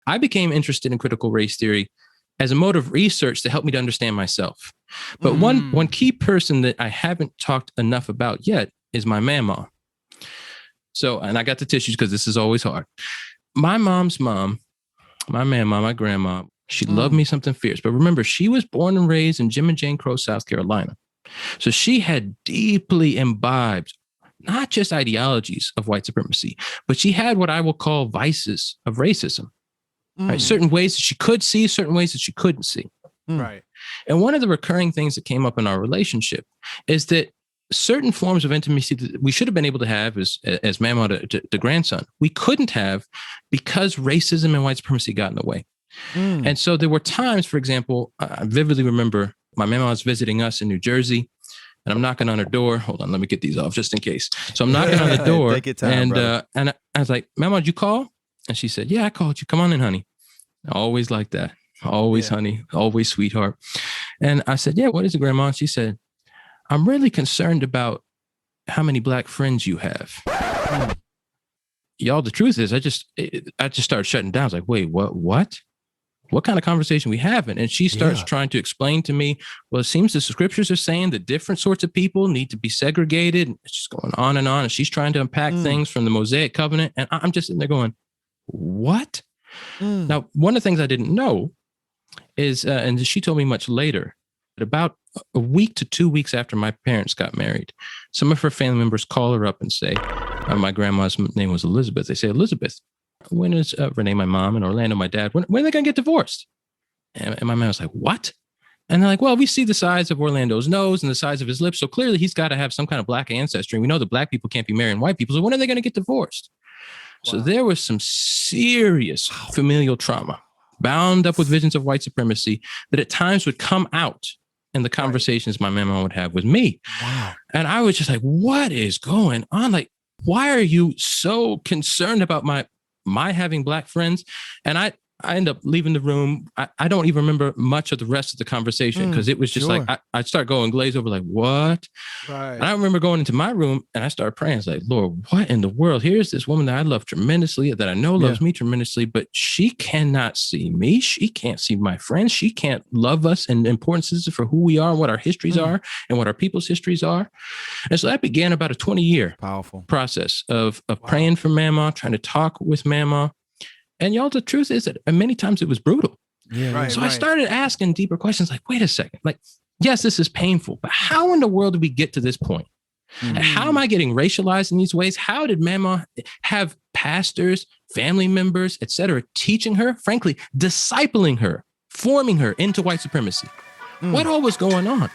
I became interested in critical race theory as a mode of research to help me to understand myself. But one key person that I haven't talked enough about yet is my mama. So, and I got the tissues because this is always hard. My mom's mom, my mama, my grandma, she loved me something fierce. But remember, she was born and raised in Jim and Jane Crow, South Carolina. So she had deeply imbibed not just ideologies of white supremacy, but she had what I will call vices of racism. Right? Certain ways that she could see, certain ways that she couldn't see. Right. And one of the recurring things that came up in our relationship is that certain forms of intimacy that we should have been able to have as mama to grandson, we couldn't have because racism and white supremacy got in the way. And so there were times, for example, I vividly remember my mama was visiting us in New Jersey, and I'm knocking on her door. Hold on, let me get these off just in case. So I'm knocking on the door, Take your time, and I was like, "Mama, did you call?" And she said, "Yeah, I called you. Come on in, honey." Always like that. Always, honey. Always, sweetheart. And I said, "Yeah, what is it, Grandma?" And she said, "I'm really concerned about how many black friends you have." Y'all, the truth is, I just started shutting down. I was like, "Wait, what? What kind of conversation we having?" And she starts trying to explain to me, well, it seems the scriptures are saying that different sorts of people need to be segregated. And it's just going on. And she's trying to unpack things from the Mosaic covenant. And I'm just sitting there going, what? Now, one of the things I didn't know is, and she told me much later, that about a week to 2 weeks after my parents got married, some of her family members call her up and say, my grandma's name was Elizabeth. They say, "Elizabeth, when is Renee, my mom, and Orlando, my dad, when are they going to get divorced?" And my man was like, "What?" And they're like, "Well, we see the size of Orlando's nose and the size of his lips. So clearly he's got to have some kind of black ancestry. And we know that black people can't be marrying white people. So when are they going to get divorced?" Wow. So there was some serious familial trauma bound up with visions of white supremacy that at times would come out in the conversations my mama would have with me. Wow. And I was just like, what is going on? Like, why are you so concerned about my having black friends? And I end up leaving the room. I don't even remember much of the rest of the conversation because it was just like, I'd start going glaze over like, what? Right. And I remember going into my room and I started praying. I was like, Lord, what in the world? Here's this woman that I love tremendously, that I know loves me tremendously, but she cannot see me. She can't see my friends. She can't love us and importances for who we are and what our histories are and what our people's histories are. And so that began about a 20-year powerful process of praying for mama, trying to talk with mama. And y'all, the truth is that many times it was brutal. Yeah, right, so I started asking deeper questions like, wait a second, like, yes, this is painful, but how in the world did we get to this point? How am I getting racialized in these ways? How did mama have pastors, family members, et cetera, teaching her, frankly, discipling her, forming her into white supremacy? What all was going on?